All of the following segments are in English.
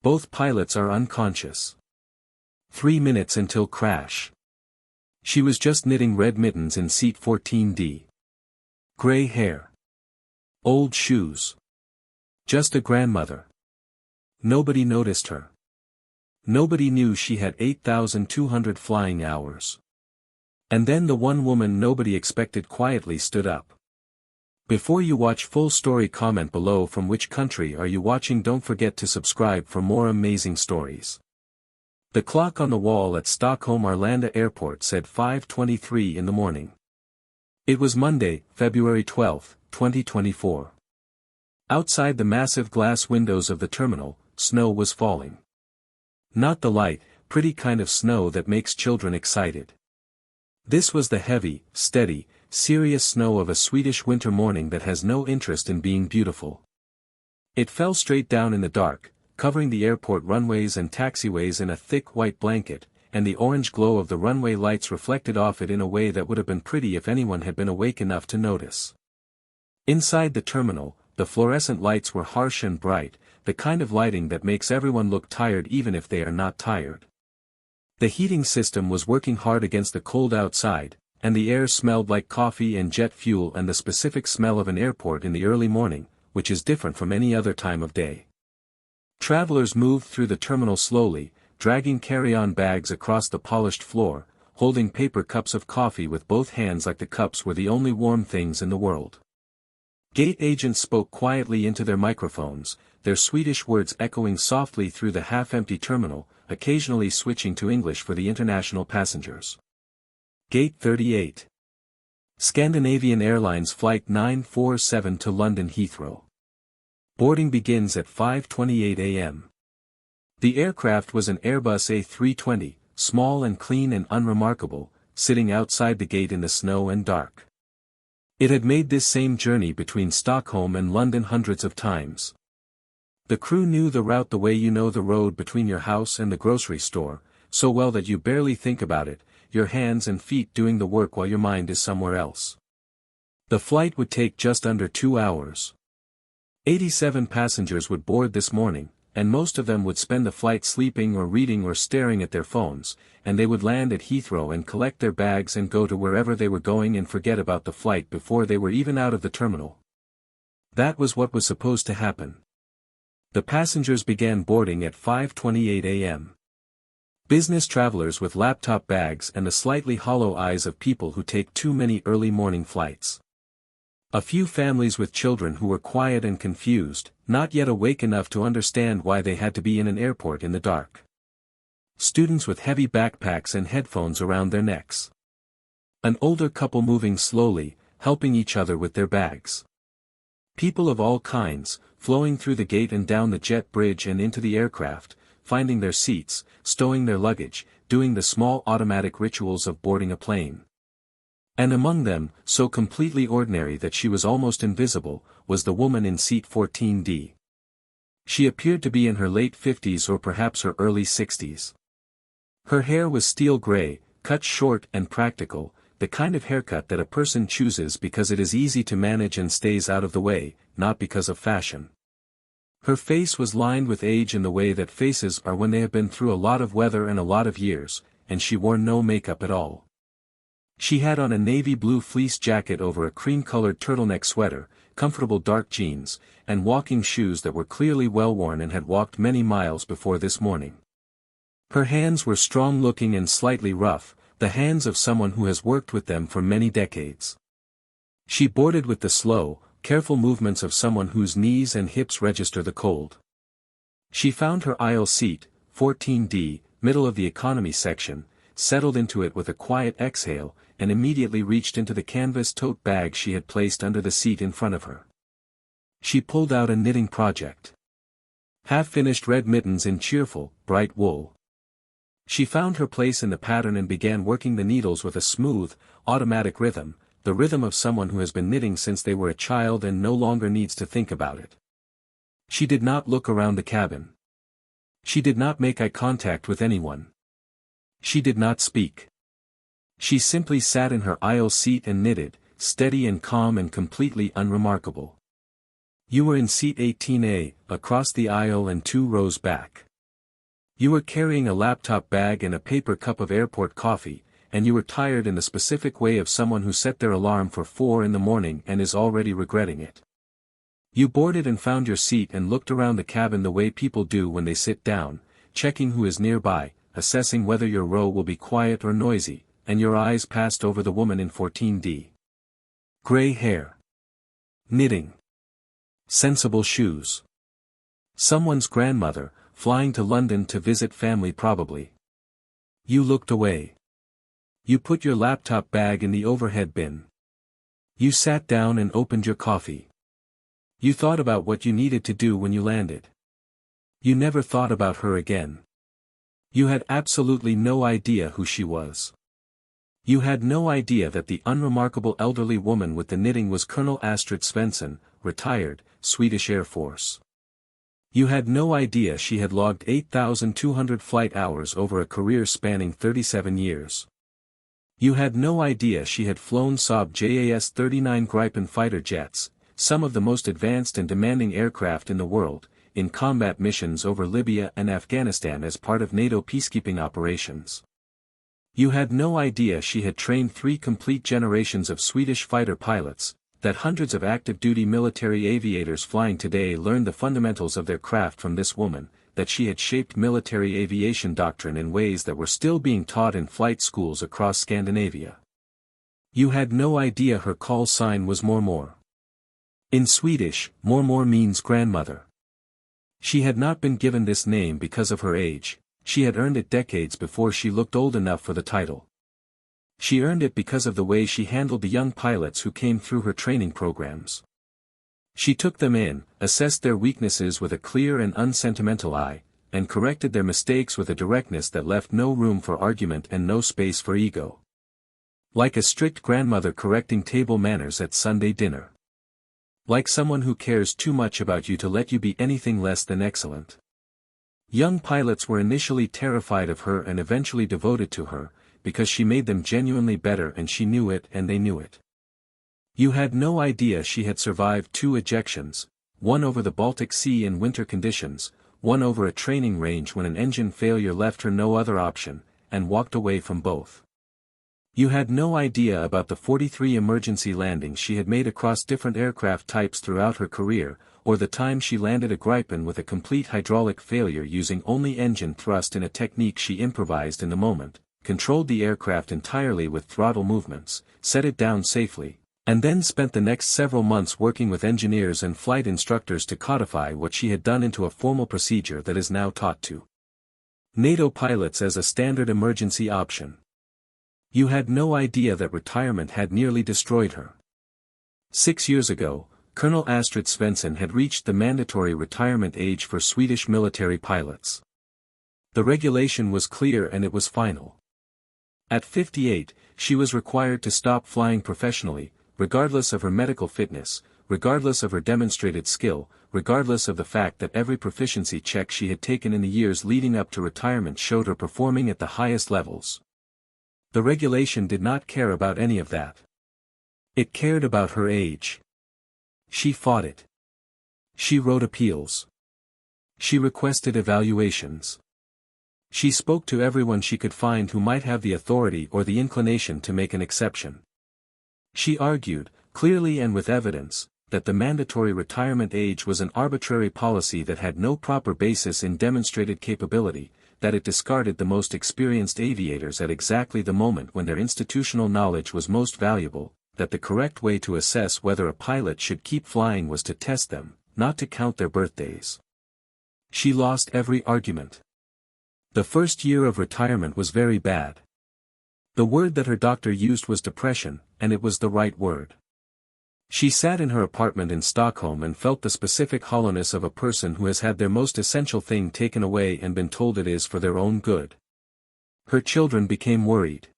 Both pilots are unconscious. 3 minutes until crash. She was just knitting red mittens in seat 14D. Gray hair. Old shoes. Just a grandmother. Nobody noticed her. Nobody knew she had 8,200 flying hours. And then the one woman nobody expected quietly stood up. Before you watch full story, comment below from which country are you watching. Don't forget to subscribe for more amazing stories. The clock on the wall at Stockholm Arlanda Airport said 5:23 in the morning. It was Monday, February 12, 2024. Outside the massive glass windows of the terminal, snow was falling. Not the light, pretty kind of snow that makes children excited. This was the heavy, steady, serious snow of a Swedish winter morning that has no interest in being beautiful. It fell straight down in the dark, covering the airport runways and taxiways in a thick white blanket, and the orange glow of the runway lights reflected off it in a way that would have been pretty if anyone had been awake enough to notice. Inside the terminal, the fluorescent lights were harsh and bright, the kind of lighting that makes everyone look tired even if they are not tired. The heating system was working hard against the cold outside, and the air smelled like coffee and jet fuel and the specific smell of an airport in the early morning, which is different from any other time of day. Travelers moved through the terminal slowly, dragging carry-on bags across the polished floor, holding paper cups of coffee with both hands like the cups were the only warm things in the world. Gate agents spoke quietly into their microphones, their Swedish words echoing softly through the half-empty terminal, occasionally switching to English for the international passengers. Gate 38. Scandinavian Airlines Flight 947 to London Heathrow. Boarding begins at 5:28 a.m. The aircraft was an Airbus A320, small and clean and unremarkable, sitting outside the gate in the snow and dark. It had made this same journey between Stockholm and London hundreds of times. The crew knew the route the way you know the road between your house and the grocery store, so well that you barely think about it, your hands and feet doing the work while your mind is somewhere else. The flight would take just under 2 hours. 87 passengers would board this morning, and most of them would spend the flight sleeping or reading or staring at their phones, and they would land at Heathrow and collect their bags and go to wherever they were going and forget about the flight before they were even out of the terminal. That was what was supposed to happen. The passengers began boarding at 5:28 a.m. Business travelers with laptop bags and the slightly hollow eyes of people who take too many early morning flights. A few families with children who were quiet and confused, not yet awake enough to understand why they had to be in an airport in the dark. Students with heavy backpacks and headphones around their necks. An older couple moving slowly, helping each other with their bags. People of all kinds, flowing through the gate and down the jet bridge and into the aircraft, finding their seats, stowing their luggage, doing the small automatic rituals of boarding a plane. And among them, so completely ordinary that she was almost invisible, was the woman in seat 14D. She appeared to be in her late 50s or perhaps her early 60s. Her hair was steel gray, cut short and practical, the kind of haircut that a person chooses because it is easy to manage and stays out of the way, not because of fashion. Her face was lined with age in the way that faces are when they have been through a lot of weather and a lot of years, and she wore no makeup at all. She had on a navy blue fleece jacket over a cream-colored turtleneck sweater, comfortable dark jeans, and walking shoes that were clearly well-worn and had walked many miles before this morning. Her hands were strong-looking and slightly rough, the hands of someone who has worked with them for many decades. She boarded with the slow, careful movements of someone whose knees and hips register the cold. She found her aisle seat, 14D, middle of the economy section, settled into it with a quiet exhale, and immediately reached into the canvas tote bag she had placed under the seat in front of her. She pulled out a knitting project. Half-finished red mittens in cheerful, bright wool. She found her place in the pattern and began working the needles with a smooth, automatic rhythm, the rhythm of someone who has been knitting since they were a child and no longer needs to think about it. She did not look around the cabin. She did not make eye contact with anyone. She did not speak. She simply sat in her aisle seat and knitted, steady and calm and completely unremarkable. You were in seat 18A, across the aisle and 2 rows back. You were carrying a laptop bag and a paper cup of airport coffee, and you were tired in the specific way of someone who set their alarm for 4 in the morning and is already regretting it. You boarded and found your seat and looked around the cabin the way people do when they sit down, checking who is nearby, assessing whether your row will be quiet or noisy, and your eyes passed over the woman in 14D. Gray hair. Knitting. Sensible shoes. Someone's grandmother, flying to London to visit family probably. You looked away. You put your laptop bag in the overhead bin. You sat down and opened your coffee. You thought about what you needed to do when you landed. You never thought about her again. You had absolutely no idea who she was. You had no idea that the unremarkable elderly woman with the knitting was Colonel Astrid Svensson, retired, Swedish Air Force. You had no idea she had logged 8,200 flight hours over a career spanning 37 years. You had no idea she had flown Saab JAS-39 Gripen fighter jets, some of the most advanced and demanding aircraft in the world, in combat missions over Libya and Afghanistan as part of NATO peacekeeping operations. You had no idea she had trained 3 complete generations of Swedish fighter pilots, that hundreds of active-duty military aviators flying today learned the fundamentals of their craft from this woman, that she had shaped military aviation doctrine in ways that were still being taught in flight schools across Scandinavia. You had no idea her call sign was Mormor. In Swedish, Mormor means grandmother. She had not been given this name because of her age, she had earned it decades before she looked old enough for the title. She earned it because of the way she handled the young pilots who came through her training programs. She took them in, assessed their weaknesses with a clear and unsentimental eye, and corrected their mistakes with a directness that left no room for argument and no space for ego. Like a strict grandmother correcting table manners at Sunday dinner. Like someone who cares too much about you to let you be anything less than excellent. Young pilots were initially terrified of her and eventually devoted to her, because she made them genuinely better and she knew it and they knew it. You had no idea she had survived 2 ejections, one over the Baltic Sea in winter conditions, one over a training range when an engine failure left her no other option, and walked away from both. You had no idea about the 43 emergency landings she had made across different aircraft types throughout her career, or the time she landed a Gripen with a complete hydraulic failure using only engine thrust in a technique she improvised in the moment, controlled the aircraft entirely with throttle movements, set it down safely, and then spent the next several months working with engineers and flight instructors to codify what she had done into a formal procedure that is now taught to NATO pilots as a standard emergency option. You had no idea that retirement had nearly destroyed her. 6 years ago, Colonel Astrid Svensson had reached the mandatory retirement age for Swedish military pilots. The regulation was clear and it was final. At 58, she was required to stop flying professionally, regardless of her medical fitness, regardless of her demonstrated skill, regardless of the fact that every proficiency check she had taken in the years leading up to retirement showed her performing at the highest levels. The regulation did not care about any of that. It cared about her age. She fought it. She wrote appeals. She requested evaluations. She spoke to everyone she could find who might have the authority or the inclination to make an exception. She argued, clearly and with evidence, that the mandatory retirement age was an arbitrary policy that had no proper basis in demonstrated capability, that it discarded the most experienced aviators at exactly the moment when their institutional knowledge was most valuable, that the correct way to assess whether a pilot should keep flying was to test them, not to count their birthdays. She lost every argument. The first year of retirement was very bad. The word that her doctor used was depression, and it was the right word. She sat in her apartment in Stockholm and felt the specific hollowness of a person who has had their most essential thing taken away and been told it is for their own good. Her children became worried.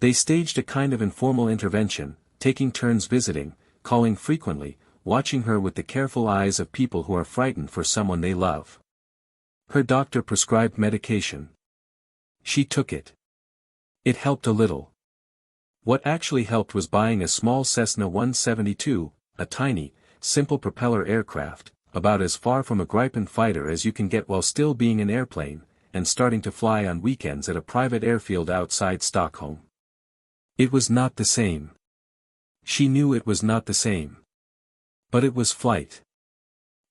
They staged a kind of informal intervention, taking turns visiting, calling frequently, watching her with the careful eyes of people who are frightened for someone they love. Her doctor prescribed medication. She took it. It helped a little. What actually helped was buying a small Cessna 172, a tiny, simple propeller aircraft, about as far from a Gripen fighter as you can get while still being an airplane, and starting to fly on weekends at a private airfield outside Stockholm. It was not the same. She knew it was not the same. But it was flight.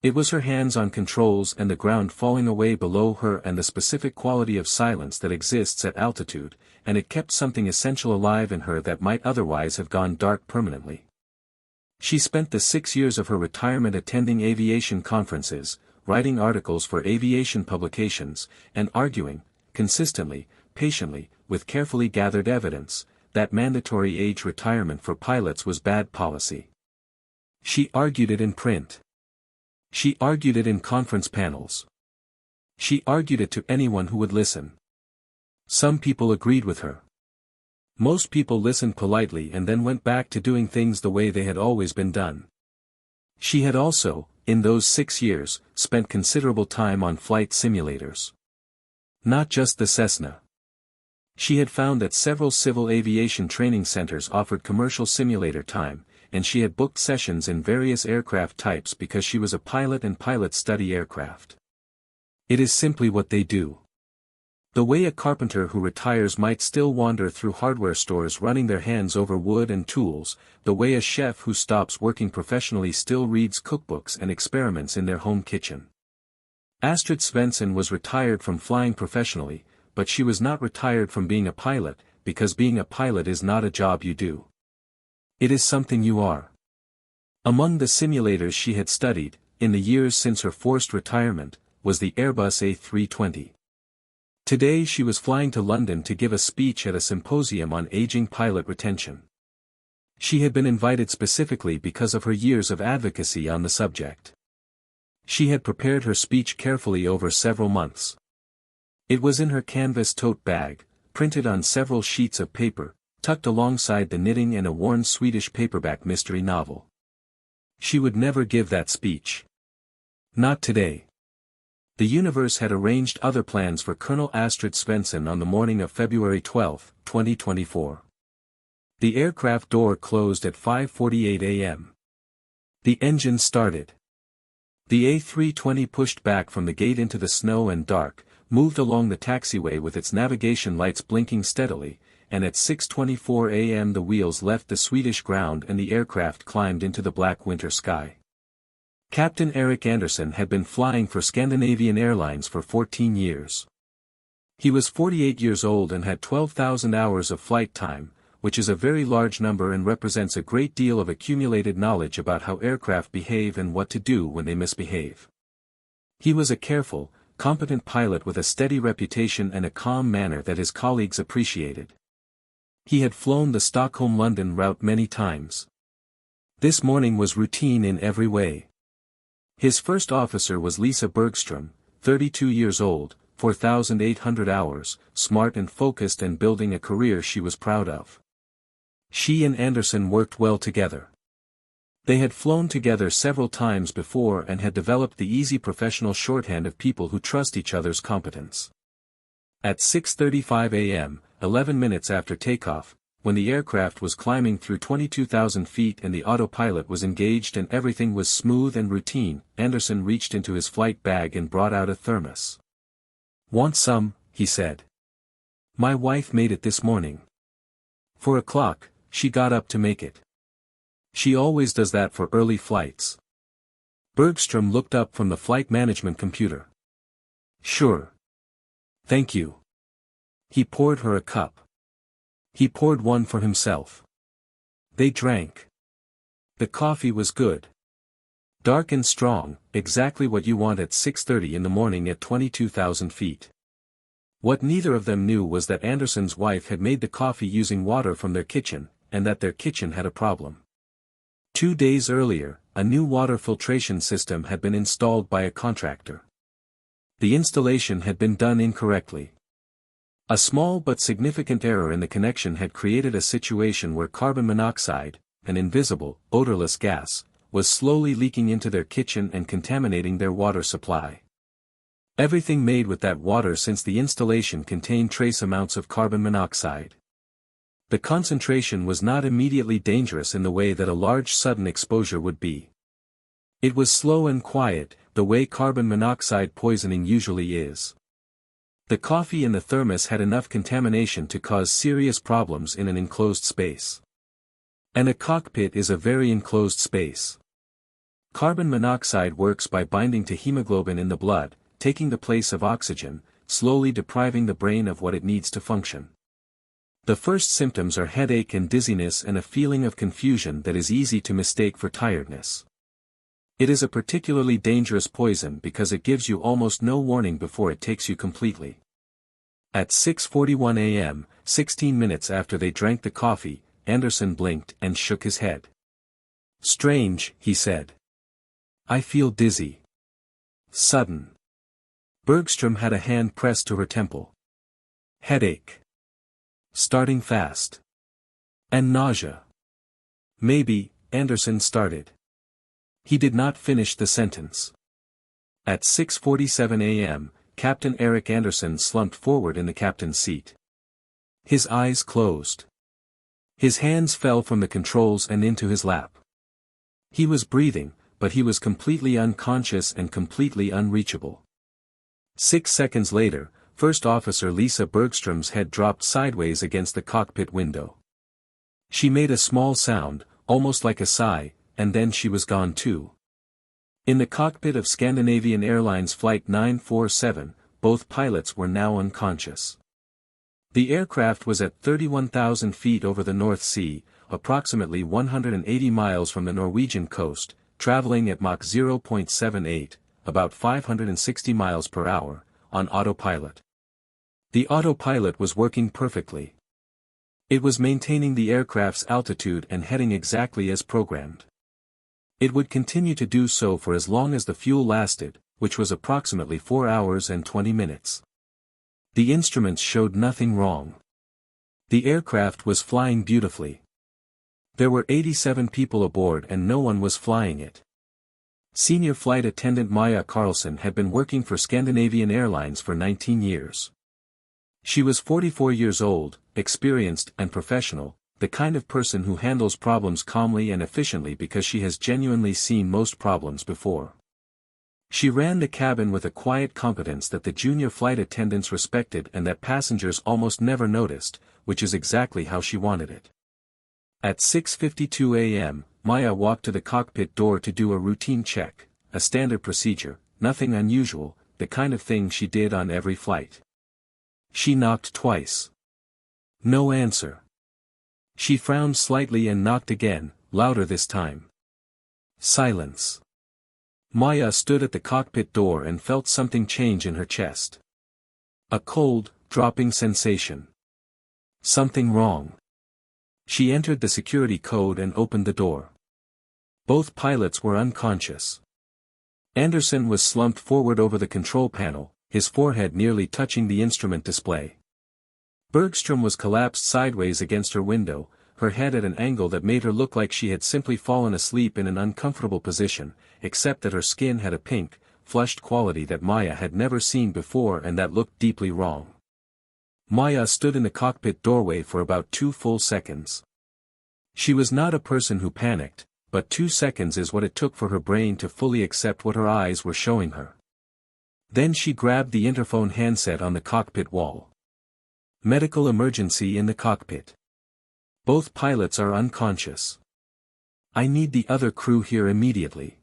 It was her hands on controls and the ground falling away below her and the specific quality of silence that exists at altitude, and it kept something essential alive in her that might otherwise have gone dark permanently. She spent the 6 years of her retirement attending aviation conferences, writing articles for aviation publications, and arguing, consistently, patiently, with carefully gathered evidence, that mandatory age retirement for pilots was bad policy. She argued it in print. She argued it in conference panels. She argued it to anyone who would listen. Some people agreed with her. Most people listened politely and then went back to doing things the way they had always been done. She had also, in those 6 years, spent considerable time on flight simulators. Not just the Cessna. She had found that several civil aviation training centers offered commercial simulator time, and she had booked sessions in various aircraft types because she was a pilot and pilots study aircraft. It is simply what they do. The way a carpenter who retires might still wander through hardware stores running their hands over wood and tools, the way a chef who stops working professionally still reads cookbooks and experiments in their home kitchen. Astrid Svensson was retired from flying professionally, but she was not retired from being a pilot, because being a pilot is not a job you do. It is something you are. Among the simulators she had studied, in the years since her forced retirement, was the Airbus A320. Today she was flying to London to give a speech at a symposium on aging pilot retention. She had been invited specifically because of her years of advocacy on the subject. She had prepared her speech carefully over several months. It was in her canvas tote bag, printed on several sheets of paper, tucked alongside the knitting and a worn Swedish paperback mystery novel. She would never give that speech. Not today. The universe had arranged other plans for Colonel Astrid Svensson on the morning of February 12, 2024. The aircraft door closed at 5:48 a.m. The engine started. The A320 pushed back from the gate into the snow and dark, moved along the taxiway with its navigation lights blinking steadily, and at 6:24 a.m. the wheels left the Swedish ground and the aircraft climbed into the black winter sky. Captain Eric Anderson had been flying for Scandinavian Airlines for 14 years. He was 48 years old and had 12,000 hours of flight time, which is a very large number and represents a great deal of accumulated knowledge about how aircraft behave and what to do when they misbehave. He was a careful, competent pilot with a steady reputation and a calm manner that his colleagues appreciated. He had flown the Stockholm-London route many times. This morning was routine in every way. His first officer was Lisa Bergström, 32 years old, 4,800 hours, smart and focused and building a career she was proud of. She and Anderson worked well together. They had flown together several times before and had developed the easy professional shorthand of people who trust each other's competence. At 6:35 a.m., 11 minutes after takeoff, when the aircraft was climbing through 22,000 feet and the autopilot was engaged and everything was smooth and routine, Anderson reached into his flight bag and brought out a thermos. "Want some?" he said. "My wife made it this morning. 4 o'clock, she got up to make it. She always does that for early flights." Bergström looked up from the flight management computer. "Sure. Thank you." He poured her a cup. He poured one for himself. They drank. The coffee was good. Dark and strong, exactly what you want at 6:30 in the morning at 22,000 feet. What neither of them knew was that Anderson's wife had made the coffee using water from their kitchen, and that their kitchen had a problem. 2 days earlier, a new water filtration system had been installed by a contractor. The installation had been done incorrectly. A small but significant error in the connection had created a situation where carbon monoxide, an invisible, odorless gas, was slowly leaking into their kitchen and contaminating their water supply. Everything made with that water since the installation contained trace amounts of carbon monoxide. The concentration was not immediately dangerous in the way that a large sudden exposure would be. It was slow and quiet, the way carbon monoxide poisoning usually is. The coffee in the thermos had enough contamination to cause serious problems in an enclosed space. And a cockpit is a very enclosed space. Carbon monoxide works by binding to hemoglobin in the blood, taking the place of oxygen, slowly depriving the brain of what it needs to function. The first symptoms are headache and dizziness and a feeling of confusion that is easy to mistake for tiredness. It is a particularly dangerous poison because it gives you almost no warning before it takes you completely. At 6:41 a.m., 16 minutes after they drank the coffee, Anderson blinked and shook his head. "Strange," he said. "I feel dizzy. Sudden." Bergstrom had a hand pressed to her temple. "Headache. Starting fast. And nausea." "Maybe," Anderson started. He did not finish the sentence. At 6:47 a.m., Captain Eric Anderson slumped forward in the captain's seat. His eyes closed. His hands fell from the controls and into his lap. He was breathing, but he was completely unconscious and completely unreachable. 6 seconds later, First Officer Lisa Bergstrom's head dropped sideways against the cockpit window. She made a small sound, almost like a sigh, and then she was gone too. In the cockpit of Scandinavian Airlines Flight 947, both pilots were now unconscious. The aircraft was at 31,000 feet over the North Sea, approximately 180 miles from the Norwegian coast, traveling at Mach 0.78, about 560 miles per hour, on autopilot. The autopilot was working perfectly. It was maintaining the aircraft's altitude and heading exactly as programmed. It would continue to do so for as long as the fuel lasted, which was approximately 4 hours and 20 minutes. The instruments showed nothing wrong. The aircraft was flying beautifully. There were 87 people aboard and no one was flying it. Senior Flight Attendant Maya Carlson had been working for Scandinavian Airlines for 19 years. She was 44 years old, experienced and professional, the kind of person who handles problems calmly and efficiently because she has genuinely seen most problems before. She ran the cabin with a quiet competence that the junior flight attendants respected and that passengers almost never noticed, which is exactly how she wanted it. At 6:52 a.m., Maya walked to the cockpit door to do a routine check, a standard procedure, nothing unusual, the kind of thing she did on every flight. She knocked twice. No answer. She frowned slightly and knocked again, louder this time. Silence. Maya stood at the cockpit door and felt something change in her chest. A cold, dropping sensation. Something wrong. She entered the security code and opened the door. Both pilots were unconscious. Anderson was slumped forward over the control panel, his forehead nearly touching the instrument display. Bergstrom was collapsed sideways against her window, her head at an angle that made her look like she had simply fallen asleep in an uncomfortable position, except that her skin had a pink, flushed quality that Maya had never seen before and that looked deeply wrong. Maya stood in the cockpit doorway for about 2 full seconds. She was not a person who panicked, but 2 seconds is what it took for her brain to fully accept what her eyes were showing her. Then she grabbed the interphone handset on the cockpit wall. Medical emergency in the cockpit. Both pilots are unconscious. I need the other crew here immediately.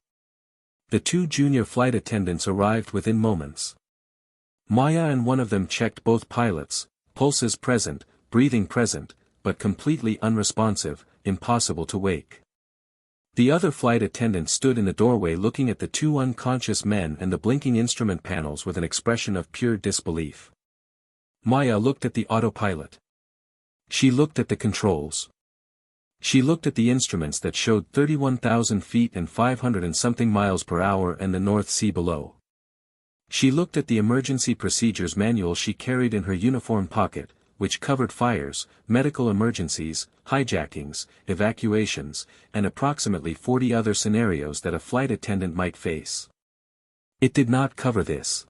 The 2 junior flight attendants arrived within moments. Maya and one of them checked both pilots, pulses present, breathing present, but completely unresponsive, impossible to wake. The other flight attendant stood in the doorway looking at the 2 unconscious men and the blinking instrument panels with an expression of pure disbelief. Maya looked at the autopilot. She looked at the controls. She looked at the instruments that showed 31,000 feet and 500 and something miles per hour and the North Sea below. She looked at the emergency procedures manual she carried in her uniform pocket, which covered fires, medical emergencies, hijackings, evacuations, and approximately 40 other scenarios that a flight attendant might face. It did not cover this.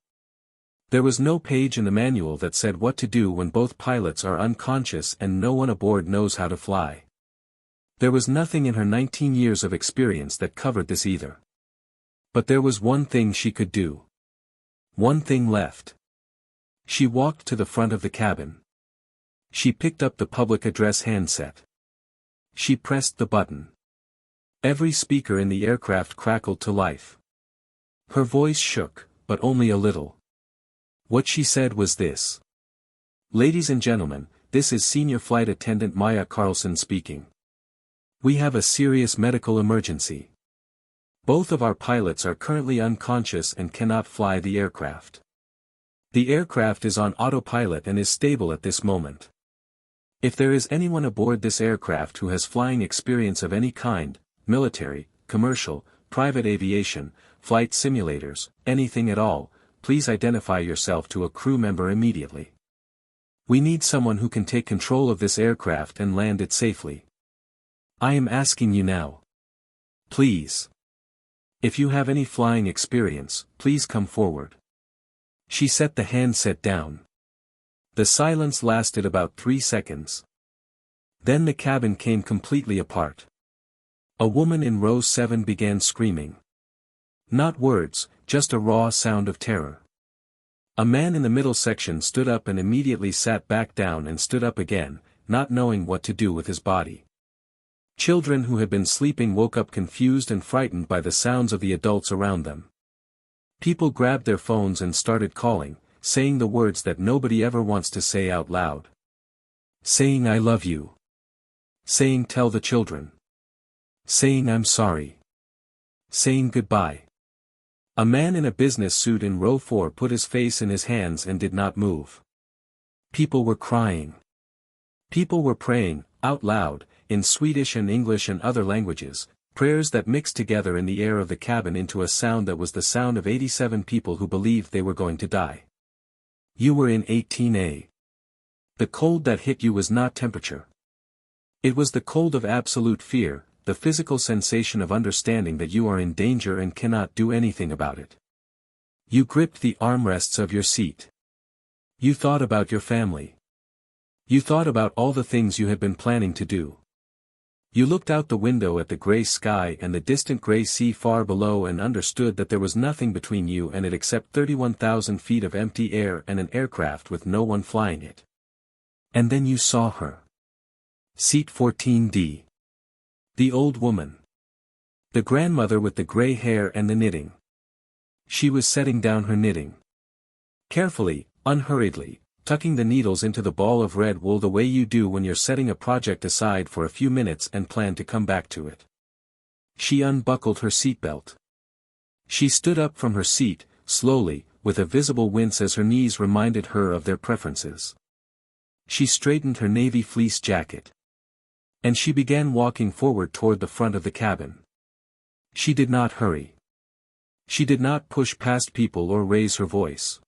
There was no page in the manual that said what to do when both pilots are unconscious and no one aboard knows how to fly. There was nothing in her 19 years of experience that covered this either. But there was one thing she could do. One thing left. She walked to the front of the cabin. She picked up the public address handset. She pressed the button. Every speaker in the aircraft crackled to life. Her voice shook, but only a little. What she said was this. Ladies and gentlemen, this is Senior Flight Attendant Maya Carlson speaking. We have a serious medical emergency. Both of our pilots are currently unconscious and cannot fly the aircraft. The aircraft is on autopilot and is stable at this moment. If there is anyone aboard this aircraft who has flying experience of any kind, military, commercial, private aviation, flight simulators, anything at all, please identify yourself to a crew member immediately. We need someone who can take control of this aircraft and land it safely. I am asking you now. Please. If you have any flying experience, please come forward. She set the handset down. The silence lasted about 3 seconds. Then the cabin came completely apart. A woman in row 7 began screaming. Not words, just a raw sound of terror. A man in the middle section stood up and immediately sat back down and stood up again, not knowing what to do with his body. Children who had been sleeping woke up confused and frightened by the sounds of the adults around them. People grabbed their phones and started calling, saying the words that nobody ever wants to say out loud. Saying I love you. Saying tell the children. Saying I'm sorry. Saying goodbye. A man in a business suit in row 4 put his face in his hands and did not move. People were crying. People were praying, out loud, in Swedish and English and other languages, prayers that mixed together in the air of the cabin into a sound that was the sound of 87 people who believed they were going to die. You were in 18A. The cold that hit you was not temperature. It was the cold of absolute fear, the physical sensation of understanding that you are in danger and cannot do anything about it. You gripped the armrests of your seat. You thought about your family. You thought about all the things you had been planning to do. You looked out the window at the gray sky and the distant gray sea far below and understood that there was nothing between you and it except 31,000 feet of empty air and an aircraft with no one flying it. And then you saw her. Seat 14D. The old woman. The grandmother with the gray hair and the knitting. She was setting down her knitting. Carefully, unhurriedly, tucking the needles into the ball of red wool the way you do when you're setting a project aside for a few minutes and plan to come back to it. She unbuckled her seatbelt. She stood up from her seat, slowly, with a visible wince as her knees reminded her of their preferences. She straightened her navy fleece jacket. And she began walking forward toward the front of the cabin. She did not hurry. She did not push past people or raise her voice.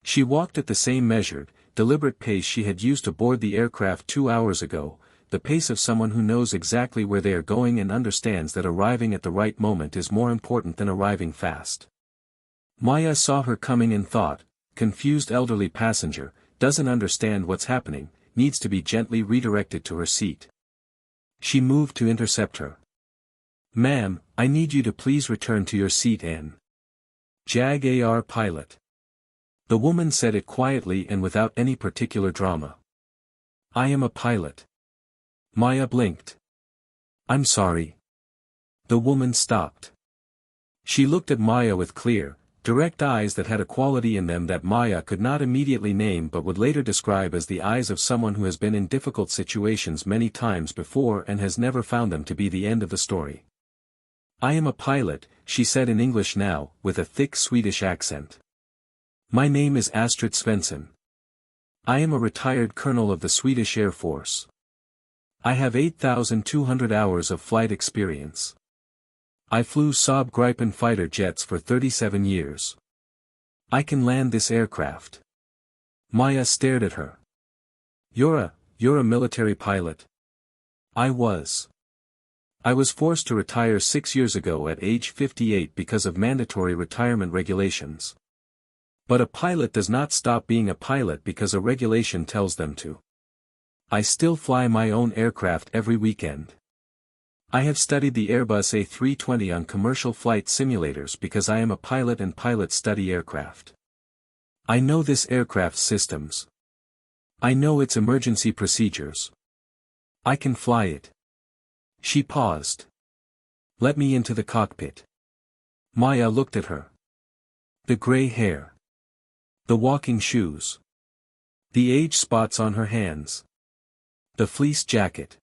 She walked at the same measured, deliberate pace she had used aboard the aircraft 2 hours ago, the pace of someone who knows exactly where they are going and understands that arriving at the right moment is more important than arriving fast. Maya saw her coming and thought, confused elderly passenger, doesn't understand what's happening, needs to be gently redirected to her seat. She moved to intercept her. Ma'am, I need you to please return to your seat and Jag AR pilot. The woman said it quietly and without any particular drama. I am a pilot. Maya blinked. I'm sorry. The woman stopped. She looked at Maya with clear, direct eyes that had a quality in them that Maya could not immediately name but would later describe as the eyes of someone who has been in difficult situations many times before and has never found them to be the end of the story. I am a pilot, she said in English now, with a thick Swedish accent. My name is Astrid Svensson. I am a retired colonel of the Swedish Air Force. I have 8,200 hours of flight experience. I flew Saab Gripen fighter jets for 37 years. I can land this aircraft. Maya stared at her. You're a military pilot. I was. I was forced to retire 6 years ago at age 58 because of mandatory retirement regulations. But a pilot does not stop being a pilot because a regulation tells them to. I still fly my own aircraft every weekend. I have studied the Airbus A320 on commercial flight simulators because I am a pilot and pilots study aircraft. I know this aircraft's systems. I know its emergency procedures. I can fly it. She paused. Let me into the cockpit. Maya looked at her. The gray hair. The walking shoes. The age spots on her hands. The fleece jacket.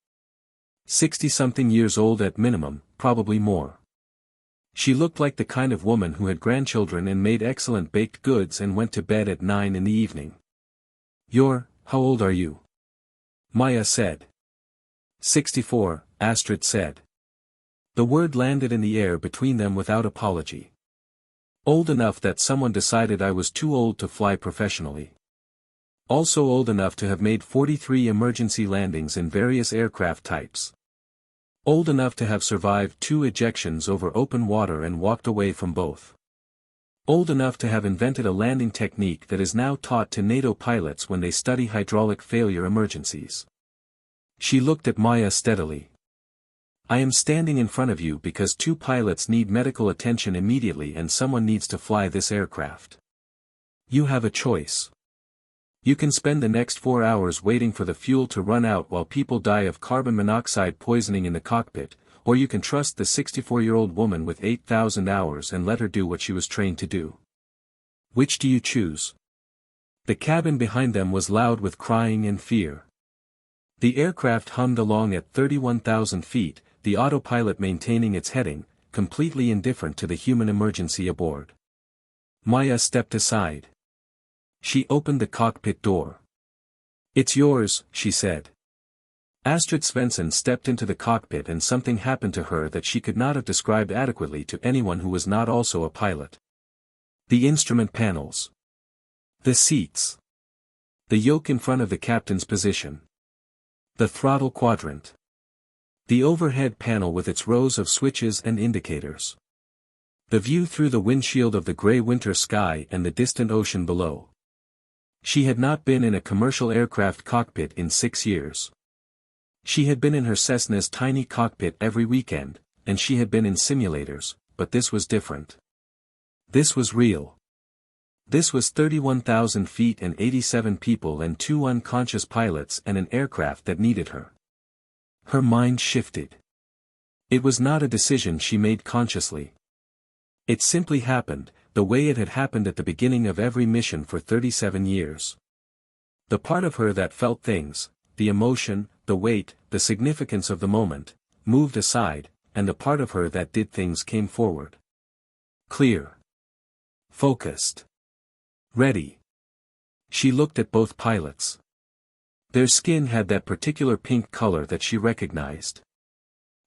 60-something years old at minimum, probably more. She looked like the kind of woman who had grandchildren and made excellent baked goods and went to bed at 9 in the evening. How old are you? Maya said. 64, Astrid said. The word landed in the air between them without apology. Old enough that someone decided I was too old to fly professionally. Also old enough to have made 43 emergency landings in various aircraft types. Old enough to have survived 2 ejections over open water and walked away from both. Old enough to have invented a landing technique that is now taught to NATO pilots when they study hydraulic failure emergencies. She looked at Maya steadily. I am standing in front of you because 2 pilots need medical attention immediately and someone needs to fly this aircraft. You have a choice. You can spend the next 4 hours waiting for the fuel to run out while people die of carbon monoxide poisoning in the cockpit, or you can trust the 64-year-old woman with 8,000 hours and let her do what she was trained to do. Which do you choose? The cabin behind them was loud with crying and fear. The aircraft hummed along at 31,000 feet, the autopilot maintaining its heading, completely indifferent to the human emergency aboard. Maya stepped aside. She opened the cockpit door. It's yours, she said. Astrid Svensson stepped into the cockpit and something happened to her that she could not have described adequately to anyone who was not also a pilot. The instrument panels. The seats. The yoke in front of the captain's position. The throttle quadrant. The overhead panel with its rows of switches and indicators. The view through the windshield of the gray winter sky and the distant ocean below. She had not been in a commercial aircraft cockpit in 6 years. She had been in her Cessna's tiny cockpit every weekend, and she had been in simulators, but this was different. This was real. This was 31,000 feet and 87 people and 2 unconscious pilots and an aircraft that needed her. Her mind shifted. It was not a decision she made consciously. It simply happened, the way it had happened at the beginning of every mission for 37 years. The part of her that felt things, the emotion, the weight, the significance of the moment, moved aside, and the part of her that did things came forward. Clear. Focused. Ready. She looked at both pilots. Their skin had that particular pink color that she recognized.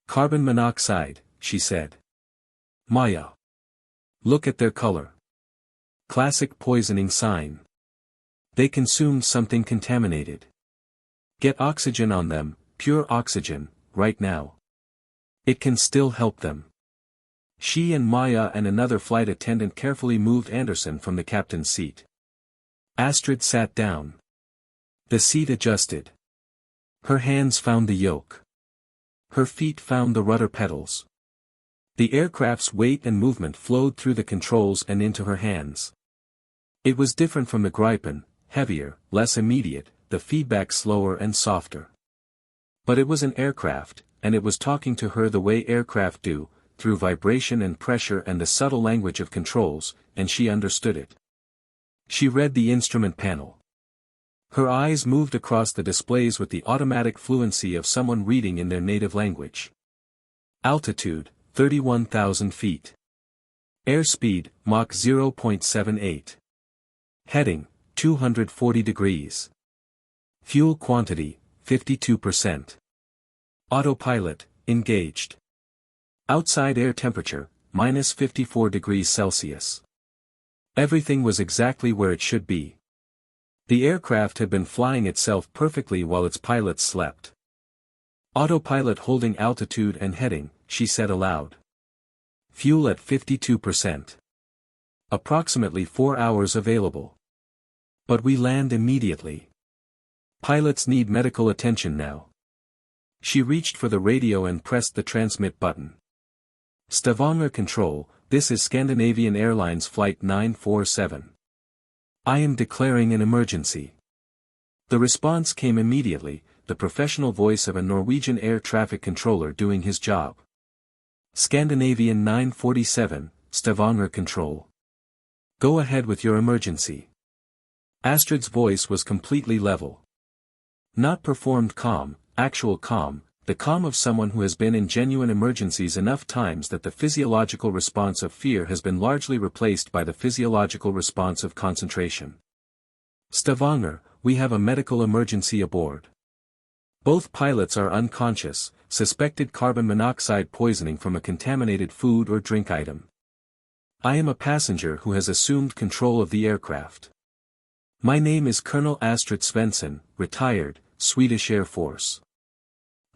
Carbon monoxide, she said. Maya. Look at their color. Classic poisoning sign. They consumed something contaminated. Get oxygen on them, pure oxygen, right now. It can still help them. She and Maya and another flight attendant carefully moved Anderson from the captain's seat. Astrid sat down. The seat adjusted. Her hands found the yoke. Her feet found the rudder pedals. The aircraft's weight and movement flowed through the controls and into her hands. It was different from the Gripen, heavier, less immediate, the feedback slower and softer. But it was an aircraft, and it was talking to her the way aircraft do, through vibration and pressure and the subtle language of controls, and she understood it. She read the instrument panel. Her eyes moved across the displays with the automatic fluency of someone reading in their native language. Altitude, 31,000 feet. Airspeed, Mach 0.78. Heading, 240 degrees. Fuel quantity, 52%. Autopilot, engaged. Outside air temperature, minus 54 degrees Celsius. Everything was exactly where it should be. The aircraft had been flying itself perfectly while its pilots slept. Autopilot holding altitude and heading, she said aloud. Fuel at 52%. Approximately 4 hours available. But we land immediately. Pilots need medical attention now. She reached for the radio and pressed the transmit button. Stavanger Control, this is Scandinavian Airlines Flight 947. I am declaring an emergency. The response came immediately, the professional voice of a Norwegian air traffic controller doing his job. Scandinavian 947, Stavanger Control. Go ahead with your emergency. Astrid's voice was completely level. Not performed calm, actual calm, the calm of someone who has been in genuine emergencies enough times that the physiological response of fear has been largely replaced by the physiological response of concentration. Stavanger, we have a medical emergency aboard. Both pilots are unconscious, suspected carbon monoxide poisoning from a contaminated food or drink item. I am a passenger who has assumed control of the aircraft. My name is Colonel Astrid Svensson, retired, Swedish Air Force.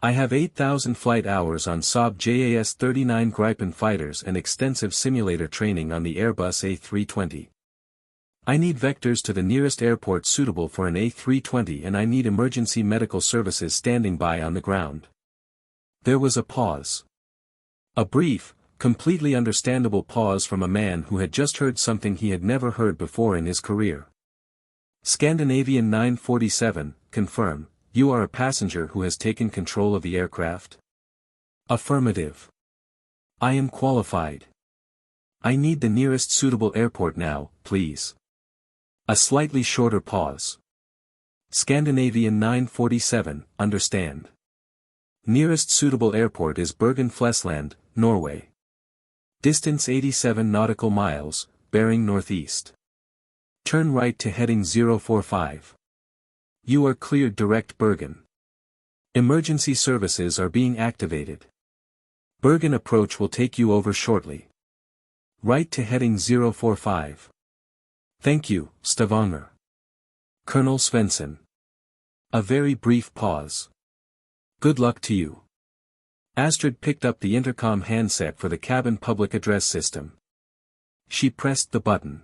I have 8,000 flight hours on Saab JAS-39 Gripen fighters and extensive simulator training on the Airbus A320. I need vectors to the nearest airport suitable for an A320 and I need emergency medical services standing by on the ground. There was a pause. A brief, completely understandable pause from a man who had just heard something he had never heard before in his career. Scandinavian 947, confirm, you are a passenger who has taken control of the aircraft? Affirmative. I am qualified. I need the nearest suitable airport now, please. A slightly shorter pause. Scandinavian 947, understand. Nearest suitable airport is Bergen-Flesland, Norway. Distance 87 nautical miles, bearing northeast. Turn right to heading 045. You are cleared direct Bergen. Emergency services are being activated. Bergen approach will take you over shortly. Right to heading 045. Thank you, Stavanger. Colonel Svensson. A very brief pause. Good luck to you. Astrid picked up the intercom handset for the cabin public address system. She pressed the button.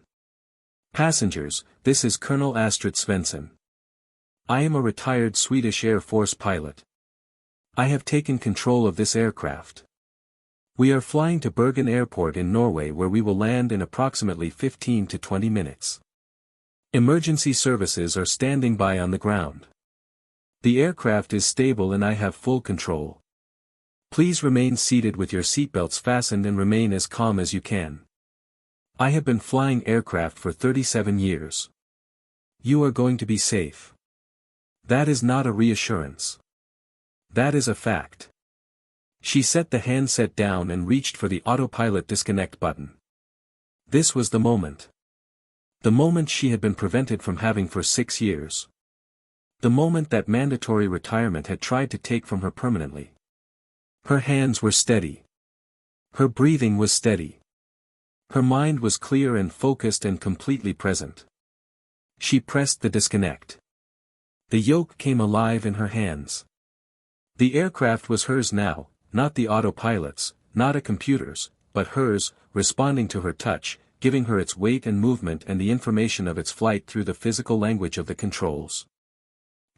Passengers, this is Colonel Astrid Svensson. I am a retired Swedish Air Force pilot. I have taken control of this aircraft. We are flying to Bergen Airport in Norway where we will land in approximately 15 to 20 minutes. Emergency services are standing by on the ground. The aircraft is stable and I have full control. Please remain seated with your seatbelts fastened and remain as calm as you can. I have been flying aircraft for 37 years. You are going to be safe. That is not a reassurance. That is a fact. She set the handset down and reached for the autopilot disconnect button. This was the moment. The moment she had been prevented from having for 6 years. The moment that mandatory retirement had tried to take from her permanently. Her hands were steady. Her breathing was steady. Her mind was clear and focused and completely present. She pressed the disconnect. The yoke came alive in her hands. The aircraft was hers now, not the autopilot's, not a computer's, but hers, responding to her touch, giving her its weight and movement and the information of its flight through the physical language of the controls.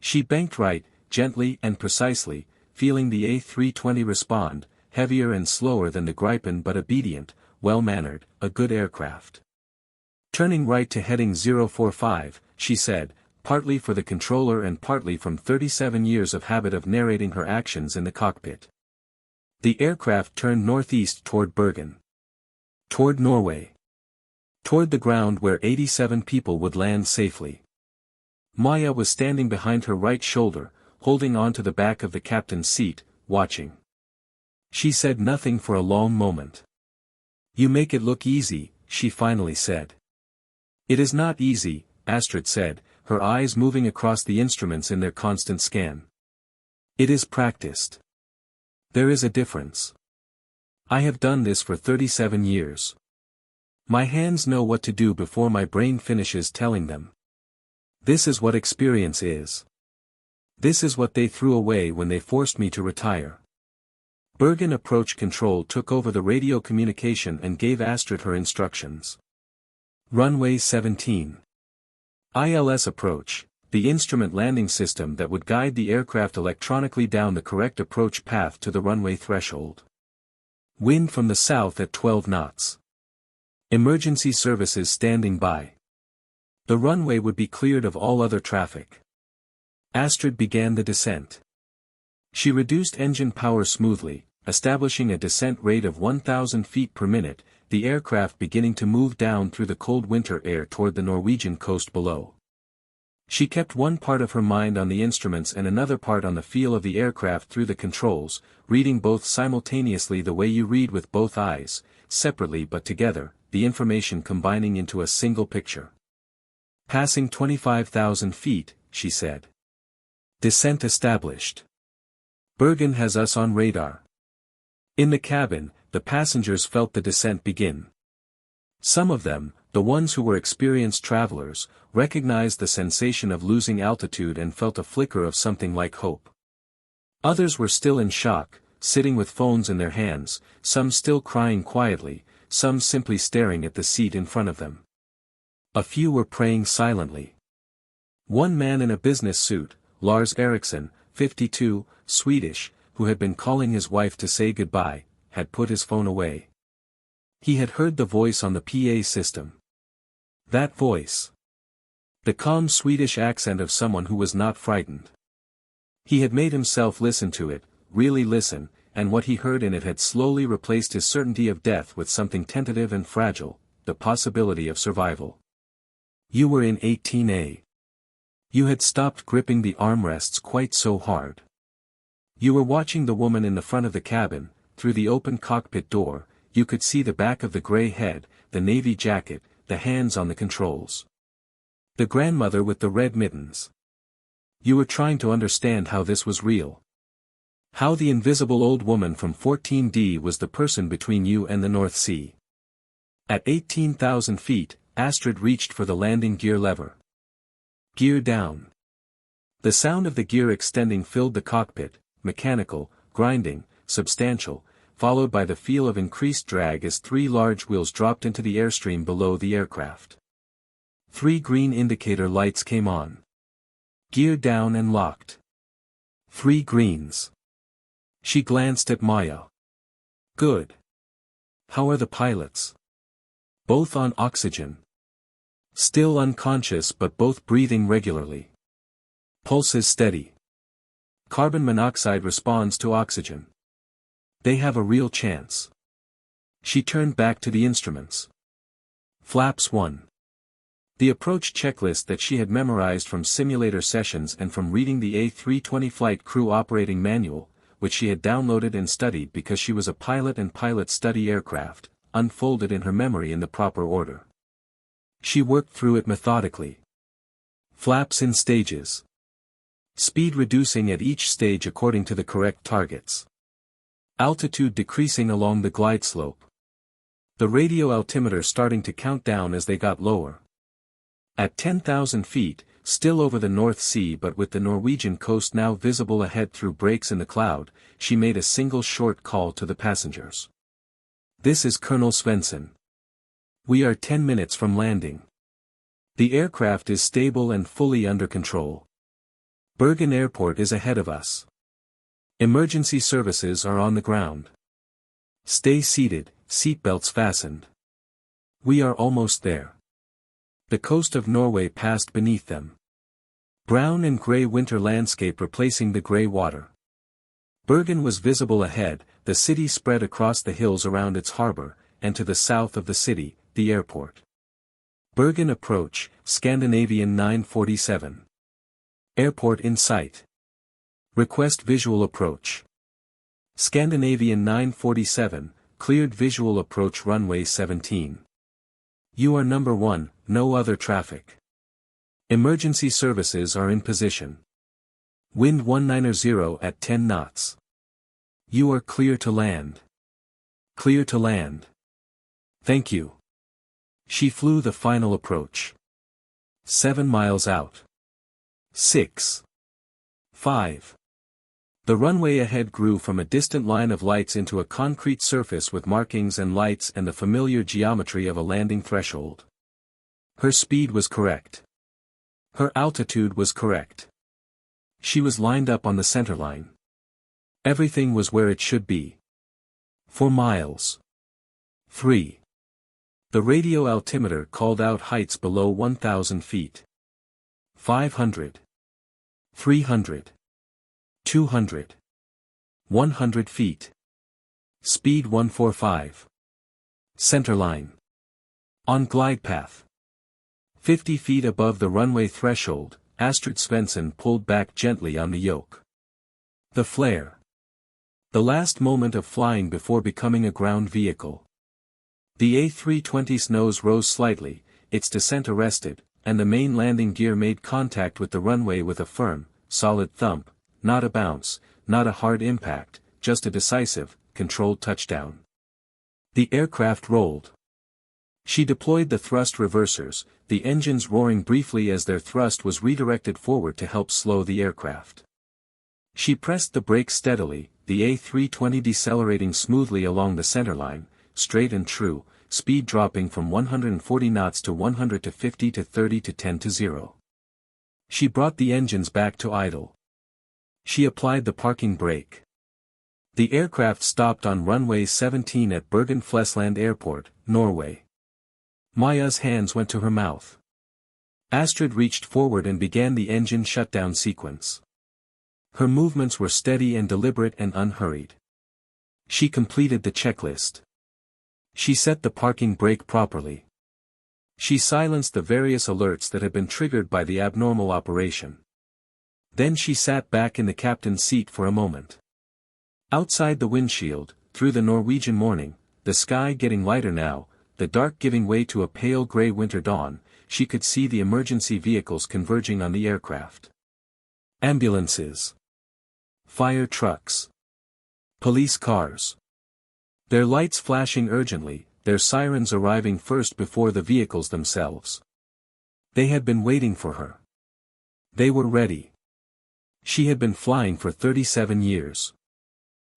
She banked right, gently and precisely, feeling the A320 respond, heavier and slower than the Gripen but obedient, well-mannered, a good aircraft. Turning right to heading 045, she said, partly for the controller and partly from 37 years of habit of narrating her actions in the cockpit. The aircraft turned northeast toward Bergen. Toward Norway. Toward the ground where 87 people would land safely. Maya was standing behind her right shoulder, holding on to the back of the captain's seat, watching. She said nothing for a long moment. You make it look easy, she finally said. It is not easy, Astrid said, her eyes moving across the instruments in their constant scan. It is practiced. There is a difference. I have done this for 37 years. My hands know what to do before my brain finishes telling them. This is what experience is. This is what they threw away when they forced me to retire. Bergen Approach Control took over the radio communication and gave Astrid her instructions. Runway 17. ILS approach, the instrument landing system that would guide the aircraft electronically down the correct approach path to the runway threshold. Wind from the south at 12 knots. Emergency services standing by. The runway would be cleared of all other traffic. Astrid began the descent. She reduced engine power smoothly, establishing a descent rate of 1,000 feet per minute, the aircraft beginning to move down through the cold winter air toward the Norwegian coast below. She kept one part of her mind on the instruments and another part on the feel of the aircraft through the controls, reading both simultaneously the way you read with both eyes, separately but together, the information combining into a single picture. Passing 25,000 feet, she said. Descent established. Bergen has us on radar. In the cabin, the passengers felt the descent begin. Some of them, the ones who were experienced travelers, recognized the sensation of losing altitude and felt a flicker of something like hope. Others were still in shock, sitting with phones in their hands, some still crying quietly, some simply staring at the seat in front of them. A few were praying silently. One man in a business suit, Lars Eriksson, 52, Swedish, who had been calling his wife to say goodbye, had put his phone away. He had heard the voice on the PA system. That voice. The calm Swedish accent of someone who was not frightened. He had made himself listen to it, really listen, and what he heard in it had slowly replaced his certainty of death with something tentative and fragile, the possibility of survival. You were in 18A. You had stopped gripping the armrests quite so hard. You were watching the woman in the front of the cabin, through the open cockpit door, you could see the back of the gray head, the navy jacket, the hands on the controls. The grandmother with the red mittens. You were trying to understand how this was real. How the invisible old woman from 14D was the person between you and the North Sea. At 18,000 feet, Astrid reached for the landing gear lever. Gear down. The sound of the gear extending filled the cockpit, mechanical, grinding, substantial, followed by the feel of increased drag as 3 large wheels dropped into the airstream below the aircraft. 3 green indicator lights came on. Gear down and locked. 3 greens. She glanced at Maya. Good. How are the pilots? Both on oxygen. Still unconscious but both breathing regularly. Pulse is steady. Carbon monoxide responds to oxygen. They have a real chance. She turned back to the instruments. Flaps 1. The approach checklist that she had memorized from simulator sessions and from reading the A320 flight crew operating manual, which she had downloaded and studied because she was a pilot and pilots study aircraft, unfolded in her memory in the proper order. She worked through it methodically. Flaps in stages. Speed reducing at each stage according to the correct targets. Altitude decreasing along the glide slope. The radio altimeter starting to count down as they got lower. At 10,000 feet, still over the North Sea but with the Norwegian coast now visible ahead through breaks in the cloud, she made a single short call to the passengers. This is Colonel Svensson. We are 10 minutes from landing. The aircraft is stable and fully under control. Bergen Airport is ahead of us. Emergency services are on the ground. Stay seated, seatbelts fastened. We are almost there. The coast of Norway passed beneath them. Brown and gray winter landscape replacing the gray water. Bergen was visible ahead, the city spread across the hills around its harbor, and to the south of the city, the airport. Bergen approach, Scandinavian 947. Airport in sight. Request visual approach. Scandinavian 947, cleared visual approach runway 17. You are number 1, no other traffic. Emergency services are in position. Wind 190 at 10 knots. You are clear to land. Clear to land. Thank you. She flew the final approach. 7 miles out. 6. 5. The runway ahead grew from a distant line of lights into a concrete surface with markings and lights and the familiar geometry of a landing threshold. Her speed was correct. Her altitude was correct. She was lined up on the centerline. Everything was where it should be. 4 miles. 3. The radio altimeter called out heights below 1,000 feet. 500. 300. 200. 100 feet. Speed 145. Centerline. On glide path. 50 feet above the runway threshold, Astrid Svensson pulled back gently on the yoke. The flare. The last moment of flying before becoming a ground vehicle. The A320's nose rose slightly, its descent arrested, and the main landing gear made contact with the runway with a firm, solid thump, not a bounce, not a hard impact, just a decisive, controlled touchdown. The aircraft rolled. She deployed the thrust reversers, the engines roaring briefly as their thrust was redirected forward to help slow the aircraft. She pressed the brakes steadily, the A320 decelerating smoothly along the centerline, straight and true, speed dropping from 140 knots to 100 to 50 to 30 to 10 to 0. She brought the engines back to idle. She applied the parking brake. The aircraft stopped on runway 17 at Bergen-Flesland Airport, Norway. Maya's hands went to her mouth. Astrid reached forward and began the engine shutdown sequence. Her movements were steady and deliberate and unhurried. She completed the checklist. She set the parking brake properly. She silenced the various alerts that had been triggered by the abnormal operation. Then she sat back in the captain's seat for a moment. Outside the windshield, through the Norwegian morning, the sky getting lighter now, the dark giving way to a pale grey winter dawn, she could see the emergency vehicles converging on the aircraft. Ambulances. Fire trucks. Police cars. Their lights flashing urgently, their sirens arriving first before the vehicles themselves. They had been waiting for her. They were ready. She had been flying for 37 years.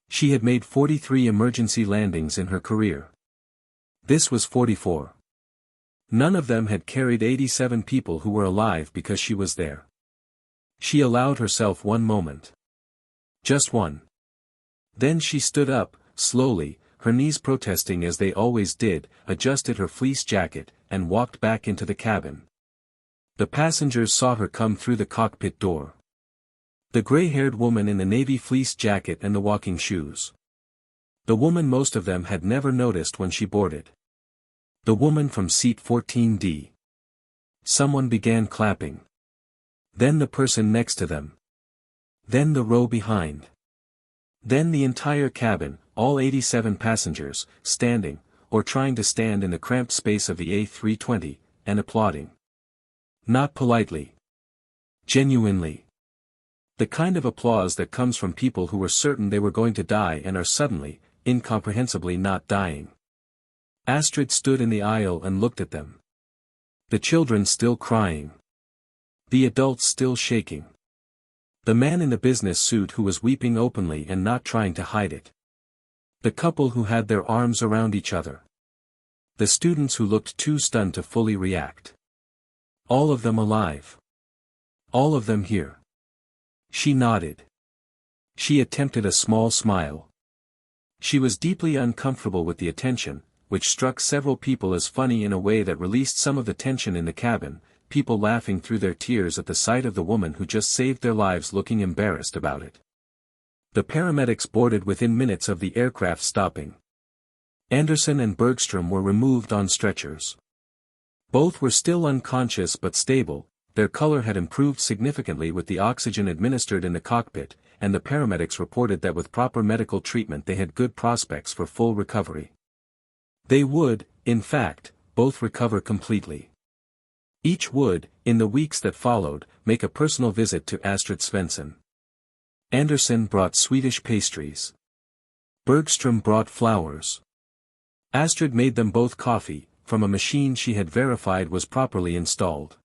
She had made 43 emergency landings in her career. This was 44. None of them had carried 87 people who were alive because she was there. She allowed herself one moment. Just one. Then she stood up, slowly, her knees protesting as they always did, adjusted her fleece jacket, and walked back into the cabin. The passengers saw her come through the cockpit door. The gray-haired woman in the navy fleece jacket and the walking shoes. The woman most of them had never noticed when she boarded. The woman from seat 14D. Someone began clapping. Then the person next to them. Then the row behind. Then the entire cabin, all 87 passengers, standing, or trying to stand in the cramped space of the A320, and applauding. Not politely. Genuinely. The kind of applause that comes from people who were certain they were going to die and are suddenly, incomprehensibly not dying. Astrid stood in the aisle and looked at them. The children still crying. The adults still shaking. The man in the business suit who was weeping openly and not trying to hide it. The couple who had their arms around each other. The students who looked too stunned to fully react. All of them alive. All of them here. She nodded. She attempted a small smile. She was deeply uncomfortable with the attention, which struck several people as funny in a way that released some of the tension in the cabin, people laughing through their tears at the sight of the woman who just saved their lives looking embarrassed about it. The paramedics boarded within minutes of the aircraft stopping. Anderson and Bergstrom were removed on stretchers. Both were still unconscious but stable, their color had improved significantly with the oxygen administered in the cockpit, and the paramedics reported that with proper medical treatment they had good prospects for full recovery. They would, in fact, both recover completely. Each would, in the weeks that followed, make a personal visit to Astrid Svensson. Anderson brought Swedish pastries. Bergstrom brought flowers. Astrid made them both coffee, from a machine she had verified was properly installed.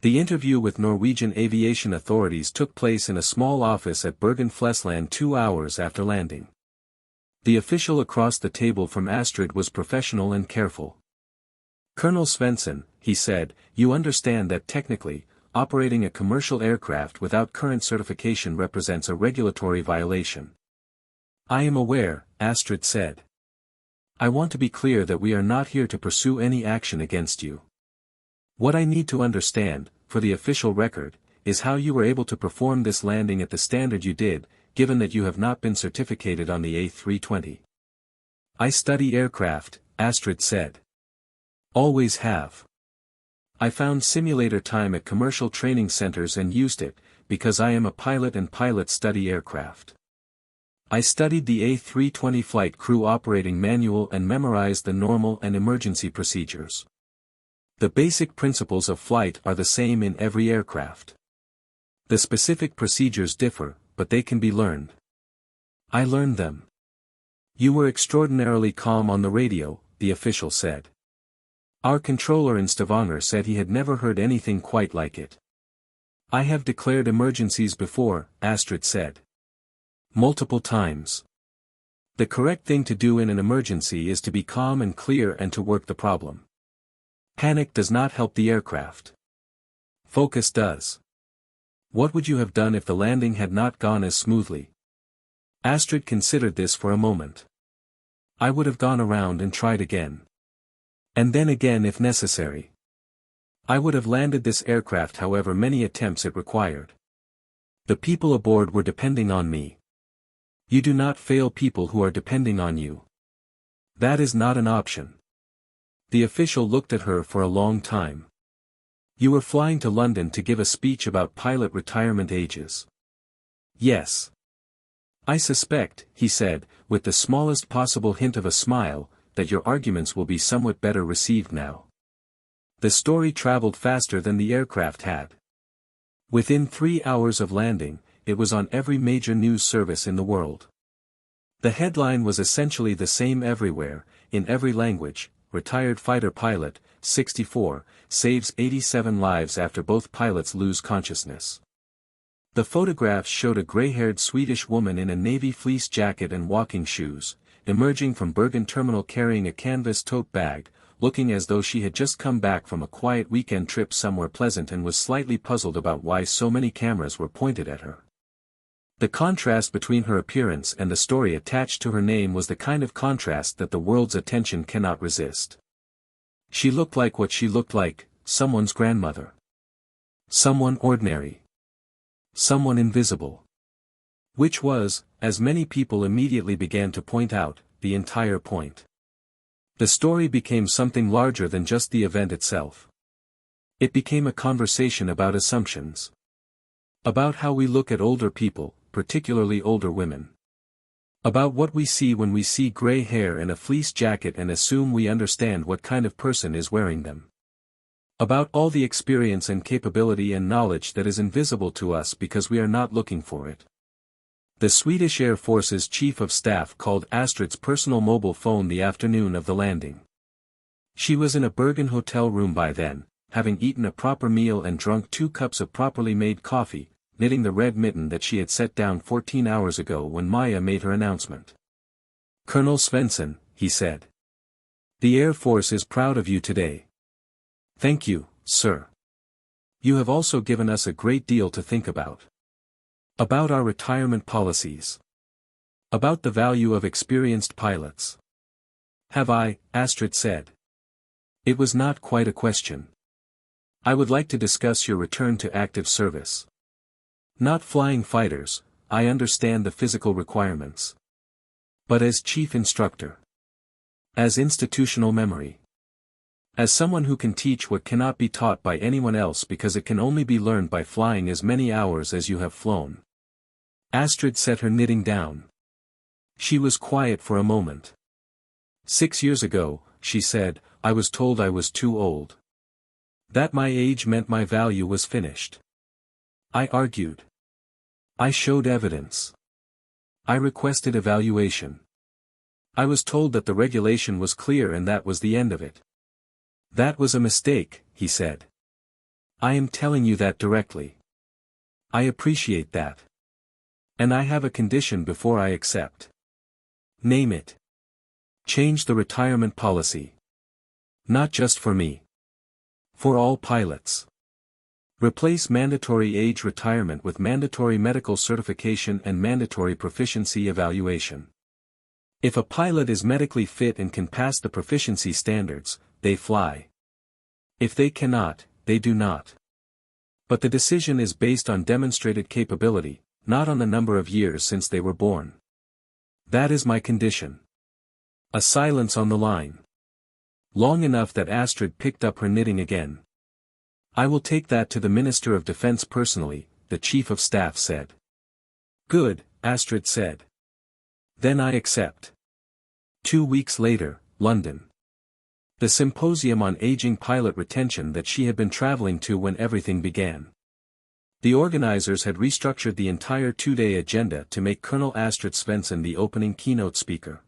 The interview with Norwegian aviation authorities took place in a small office at Bergen-Flesland 2 hours after landing. The official across the table from Astrid was professional and careful. "Colonel Svensson," he said, "you understand that technically, operating a commercial aircraft without current certification represents a regulatory violation." "I am aware," Astrid said. I want to be clear that we are not here to pursue any action against you. What I need to understand, for the official record, is how you were able to perform this landing at the standard you did, given that you have not been certificated on the A320. I study aircraft, Astrid said. Always have. I found simulator time at commercial training centers and used it, because I am a pilot and pilots study aircraft. I studied the A320 flight crew operating manual and memorized the normal and emergency procedures. The basic principles of flight are the same in every aircraft. The specific procedures differ, but they can be learned. I learned them. You were extraordinarily calm on the radio, the official said. Our controller in Stavanger said he had never heard anything quite like it. I have declared emergencies before, Astrid said. Multiple times. The correct thing to do in an emergency is to be calm and clear and to work the problem. Panic does not help the aircraft. Focus does. What would you have done if the landing had not gone as smoothly? Astrid considered this for a moment. I would have gone around and tried again. And then again if necessary. I would have landed this aircraft however many attempts it required. The people aboard were depending on me. You do not fail people who are depending on you. That is not an option. The official looked at her for a long time. You were flying to London to give a speech about pilot retirement ages. Yes. I suspect, he said, with the smallest possible hint of a smile, that your arguments will be somewhat better received now. The story traveled faster than the aircraft had. Within 3 hours of landing, it was on every major news service in the world. The headline was essentially the same everywhere, in every language: retired fighter pilot, 64, saves 87 lives after both pilots lose consciousness. The photographs showed a gray-haired Swedish woman in a navy fleece jacket and walking shoes, emerging from Bergen Terminal carrying a canvas tote bag, looking as though she had just come back from a quiet weekend trip somewhere pleasant and was slightly puzzled about why so many cameras were pointed at her. The contrast between her appearance and the story attached to her name was the kind of contrast that the world's attention cannot resist. She looked like what she looked like, someone's grandmother. Someone ordinary. Someone invisible. Which was, as many people immediately began to point out, the entire point. The story became something larger than just the event itself. It became a conversation about assumptions. About how we look at older people, particularly older women. About what we see when we see gray hair and a fleece jacket and assume we understand what kind of person is wearing them. About all the experience and capability and knowledge that is invisible to us because we are not looking for it. The Swedish Air Force's Chief of Staff called Astrid's personal mobile phone the afternoon of the landing. She was in a Bergen hotel room by then, having eaten a proper meal and drunk 2 cups of properly made coffee, knitting the red mitten that she had set down 14 hours ago when Maya made her announcement. Colonel Svensson, he said. The Air Force is proud of you today. Thank you, sir. You have also given us a great deal to think about. About our retirement policies. About the value of experienced pilots. Have I, Astrid said. It was not quite a question. I would like to discuss your return to active service. Not flying fighters, I understand the physical requirements. But as chief instructor. As institutional memory. As someone who can teach what cannot be taught by anyone else because it can only be learned by flying as many hours as you have flown. Astrid set her knitting down. She was quiet for a moment. 6 years ago, she said, I was told I was too old. That my age meant my value was finished. I argued. I showed evidence. I requested evaluation. I was told that the regulation was clear and that was the end of it. That was a mistake, he said. I am telling you that directly. I appreciate that. And I have a condition before I accept. Name it. Change the retirement policy. Not just for me. For all pilots. Replace mandatory age retirement with mandatory medical certification and mandatory proficiency evaluation. If a pilot is medically fit and can pass the proficiency standards, they fly. If they cannot, they do not. But the decision is based on demonstrated capability, not on the number of years since they were born. That is my condition. A silence on the line. Long enough that Astrid picked up her knitting again. I will take that to the Minister of Defense personally, the Chief of Staff said. Good, Astrid said. Then I accept. 2 weeks later, London. The symposium on aging pilot retention that she had been traveling to when everything began. The organizers had restructured the entire 2-day agenda to make Colonel Astrid Svensson the opening keynote speaker.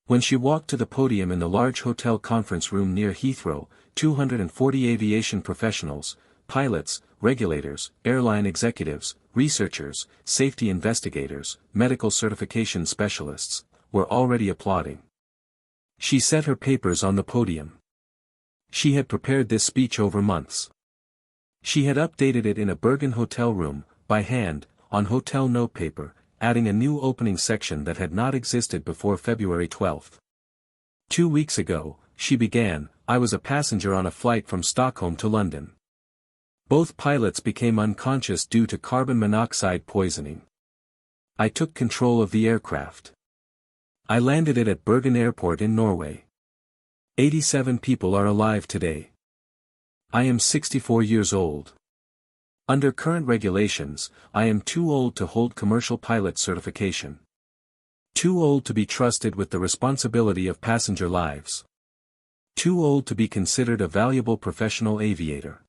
When she walked to the podium in the large hotel conference room near Heathrow, 240 aviation professionals, pilots, regulators, airline executives, researchers, safety investigators, medical certification specialists, were already applauding. She set her papers on the podium. She had prepared this speech over months. She had updated it in a Bergen hotel room, by hand, on hotel notepaper, adding a new opening section that had not existed before February 12. 2 weeks ago, she began, I was a passenger on a flight from Stockholm to London. Both pilots became unconscious due to carbon monoxide poisoning. I took control of the aircraft. I landed it at Bergen Airport in Norway. 87 people are alive today. I am 64 years old. Under current regulations, I am too old to hold commercial pilot certification. Too old to be trusted with the responsibility of passenger lives. Too old to be considered a valuable professional aviator.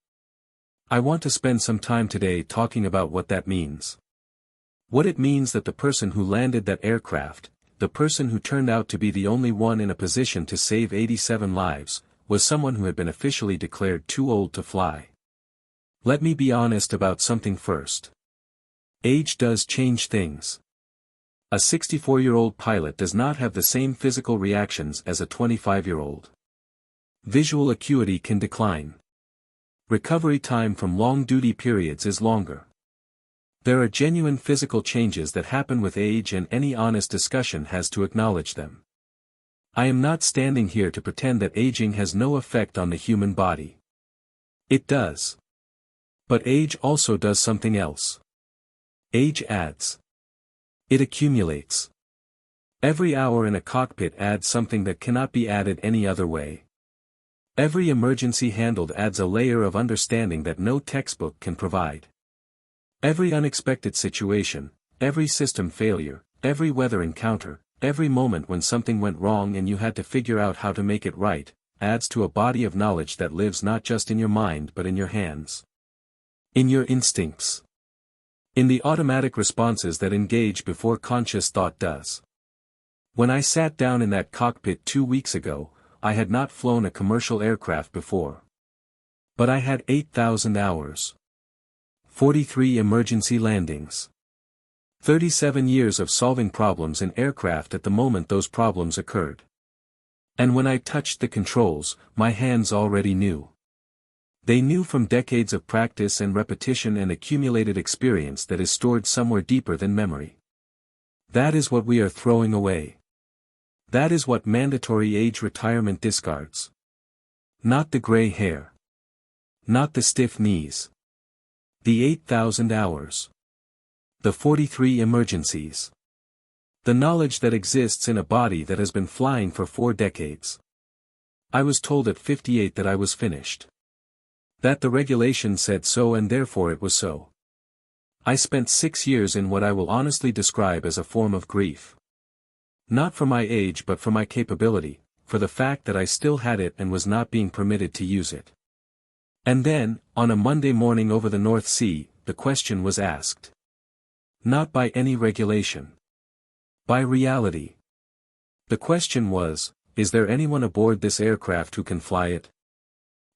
I want to spend some time today talking about what that means. What it means that the person who landed that aircraft, the person who turned out to be the only one in a position to save 87 lives, was someone who had been officially declared too old to fly. Let me be honest about something first. Age does change things. A 64-year-old pilot does not have the same physical reactions as a 25-year-old. Visual acuity can decline. Recovery time from long duty periods is longer. There are genuine physical changes that happen with age, and any honest discussion has to acknowledge them. I am not standing here to pretend that aging has no effect on the human body. It does. But age also does something else. Age adds. It accumulates. Every hour in a cockpit adds something that cannot be added any other way. Every emergency handled adds a layer of understanding that no textbook can provide. Every unexpected situation, every system failure, every weather encounter, every moment when something went wrong and you had to figure out how to make it right, adds to a body of knowledge that lives not just in your mind but in your hands. In your instincts. In the automatic responses that engage before conscious thought does. When I sat down in that cockpit 2 weeks ago, I had not flown a commercial aircraft before. But I had 8,000 hours. 43 emergency landings. 37 years of solving problems in aircraft at the moment those problems occurred. And when I touched the controls, my hands already knew. They knew from decades of practice and repetition and accumulated experience that is stored somewhere deeper than memory. That is what we are throwing away. That is what mandatory age retirement discards. Not the gray hair. Not the stiff knees. The 8,000 hours. The 43 emergencies. The knowledge that exists in a body that has been flying for 4 decades. I was told at 58 that I was finished. That the regulation said so and therefore it was so. I spent 6 years in what I will honestly describe as a form of grief. Not for my age but for my capability, for the fact that I still had it and was not being permitted to use it. And then, on a Monday morning over the North Sea, the question was asked. Not by any regulation. By reality. The question was, is there anyone aboard this aircraft who can fly it?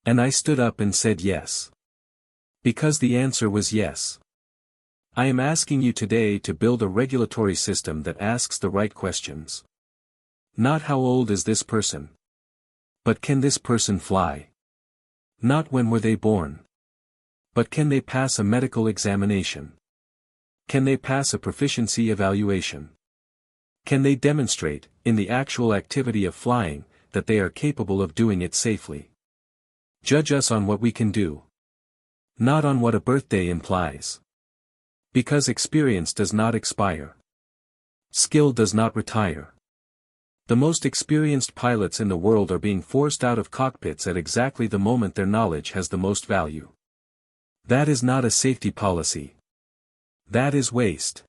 And I stood up and said yes. Because the answer was yes. I am asking you today to build a regulatory system that asks the right questions. Not how old is this person? But can this person fly? Not when were they born? But can they pass a medical examination? Can they pass a proficiency evaluation? Can they demonstrate, in the actual activity of flying, that they are capable of doing it safely? Judge us on what we can do. Not on what a birthday implies. Because experience does not expire. Skill does not retire. The most experienced pilots in the world are being forced out of cockpits at exactly the moment their knowledge has the most value. That is not a safety policy. That is waste.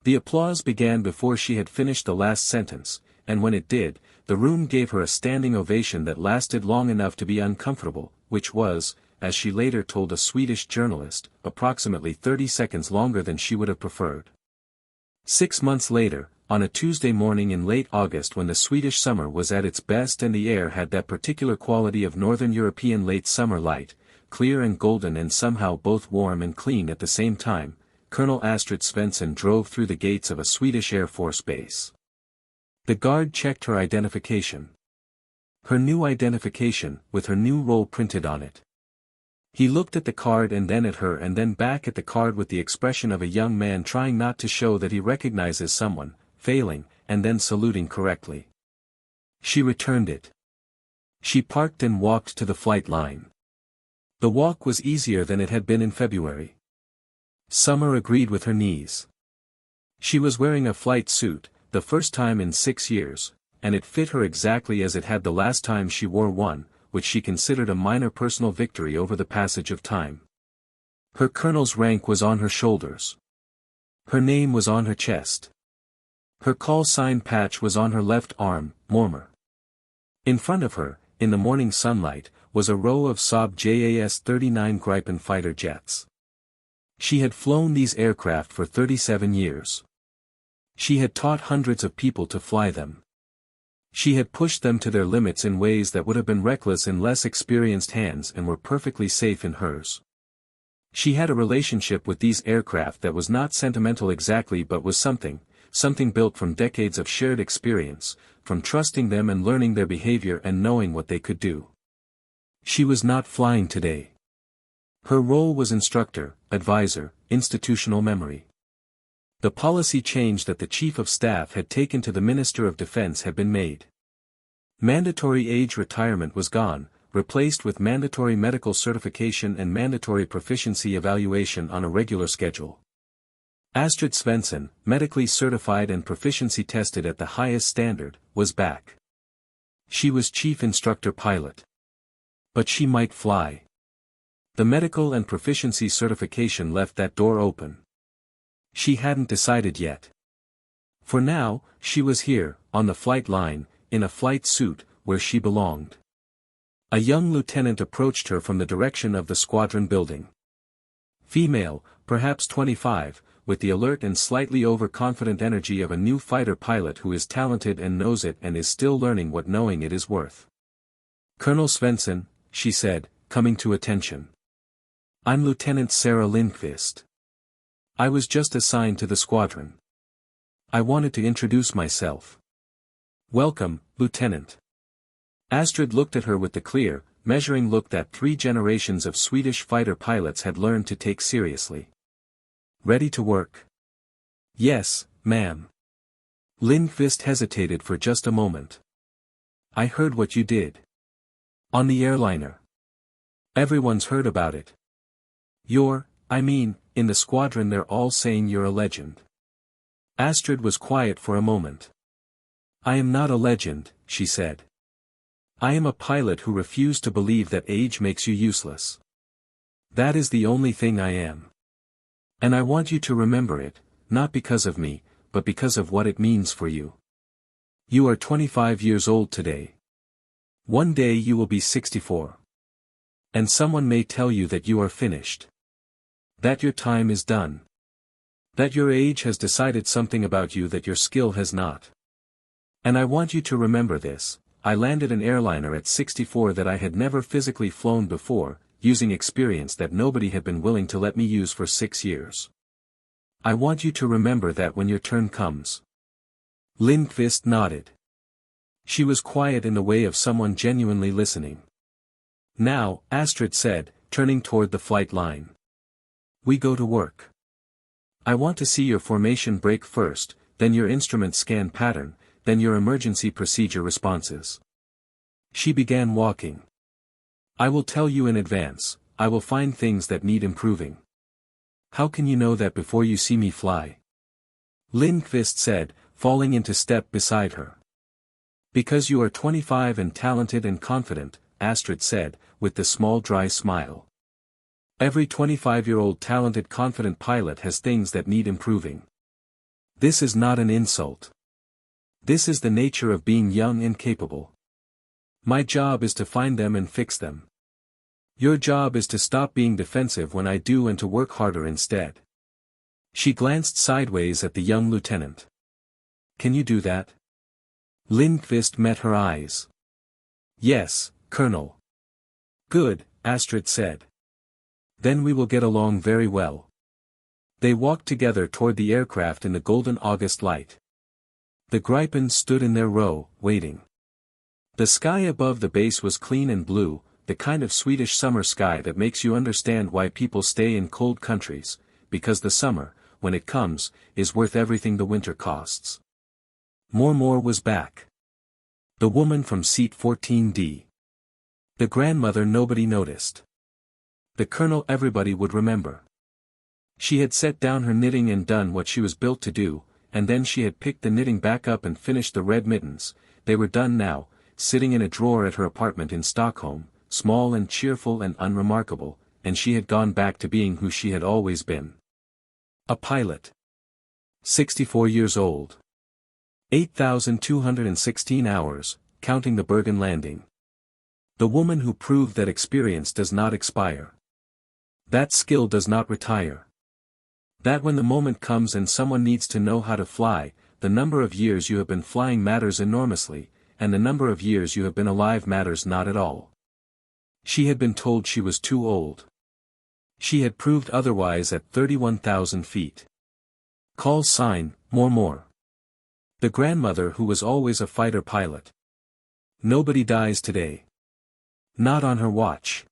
The applause began before she had finished the last sentence, and when it did, the room gave her a standing ovation that lasted long enough to be uncomfortable, which was, as she later told a Swedish journalist, approximately 30 seconds longer than she would have preferred. 6 months later, on a Tuesday morning in late August when the Swedish summer was at its best and the air had that particular quality of Northern European late summer light, clear and golden and somehow both warm and clean at the same time, Colonel Astrid Svensson drove through the gates of a Swedish Air Force base. The guard checked her identification. Her new identification, with her new role printed on it. He looked at the card and then at her and then back at the card with the expression of a young man trying not to show that he recognizes someone, failing, and then saluting correctly. She returned it. She parked and walked to the flight line. The walk was easier than it had been in February. Summer agreed with her knees. She was wearing a flight suit, the first time in 6 years, and it fit her exactly as it had the last time she wore one, which she considered a minor personal victory over the passage of time. Her colonel's rank was on her shoulders. Her name was on her chest. Her call sign patch was on her left arm, Mormor. In front of her, in the morning sunlight, was a row of Saab JAS-39 Gripen fighter jets. She had flown these aircraft for 37 years. She had taught hundreds of people to fly them. She had pushed them to their limits in ways that would have been reckless in less experienced hands and were perfectly safe in hers. She had a relationship with these aircraft that was not sentimental exactly but was something built from decades of shared experience, from trusting them and learning their behavior and knowing what they could do. She was not flying today. Her role was instructor, advisor, institutional memory. The policy change that the Chief of Staff had taken to the Minister of Defense had been made. Mandatory age retirement was gone, replaced with mandatory medical certification and mandatory proficiency evaluation on a regular schedule. Astrid Svensson, medically certified and proficiency tested at the highest standard, was back. She was chief instructor pilot. But she might fly. The medical and proficiency certification left that door open. She hadn't decided yet. For now, she was here, on the flight line, in a flight suit, where she belonged. A young lieutenant approached her from the direction of the squadron building. Female, perhaps 25, with the alert and slightly overconfident energy of a new fighter pilot who is talented and knows it and is still learning what knowing it is worth. "Colonel Svensson," she said, coming to attention. "I'm Lieutenant Sarah Lindqvist. I was just assigned to the squadron. I wanted to introduce myself." "Welcome, Lieutenant." Astrid looked at her with the clear, measuring look that 3 generations of Swedish fighter pilots had learned to take seriously. "Ready to work?" "Yes, ma'am." Lindqvist hesitated for just a moment. "I heard what you did. On the airliner. Everyone's heard about it. In the squadron they're all saying you're a legend." Astrid was quiet for a moment. "I am not a legend," she said. "I am a pilot who refused to believe that age makes you useless. That is the only thing I am. And I want you to remember it, not because of me, but because of what it means for you. You are 25 years old today. One day you will be 64. And someone may tell you that you are finished. That your time is done. That your age has decided something about you that your skill has not. And I want you to remember this: I landed an airliner at 64 that I had never physically flown before, using experience that nobody had been willing to let me use for 6 years. I want you to remember that when your turn comes." Lindqvist nodded. She was quiet in the way of someone genuinely listening. "Now," Astrid said, turning toward the flight line. "We go to work. I want to see your formation break first, then your instrument scan pattern, then your emergency procedure responses. She began walking. I will tell you in advance, I will find things that need improving. How can you know that before you see me fly? Lindqvist said, falling into step beside her. Because you are 25 and talented and confident, Astrid said, with the small dry smile. Every 25-year-old talented confident pilot has things that need improving. This is not an insult. This is the nature of being young and capable. My job is to find them and fix them. Your job is to stop being defensive when I do and to work harder instead. She glanced sideways at the young lieutenant. Can you do that? Lindqvist met her eyes. Yes, Colonel. Good, Astrid said. Then we will get along very well. They walked together toward the aircraft in the golden August light. The Gripen stood in their row, waiting. The sky above the base was clean and blue, the kind of Swedish summer sky that makes you understand why people stay in cold countries, because the summer, when it comes, is worth everything the winter costs. Mormor was back. The woman from seat 14D. The grandmother nobody noticed. The colonel everybody would remember. She had set down her knitting and done what she was built to do, and then she had picked the knitting back up and finished the red mittens. They were done now, sitting in a drawer at her apartment in Stockholm, small and cheerful and unremarkable, and she had gone back to being who she had always been. A pilot. 64 years old. 8,216 hours, counting the Bergen landing. The woman who proved that experience does not expire. That skill does not retire. That when the moment comes and someone needs to know how to fly, the number of years you have been flying matters enormously, and the number of years you have been alive matters not at all. She had been told she was too old. She had proved otherwise at 31,000 feet. Call sign, Mormor. The grandmother who was always a fighter pilot. Nobody dies today. Not on her watch.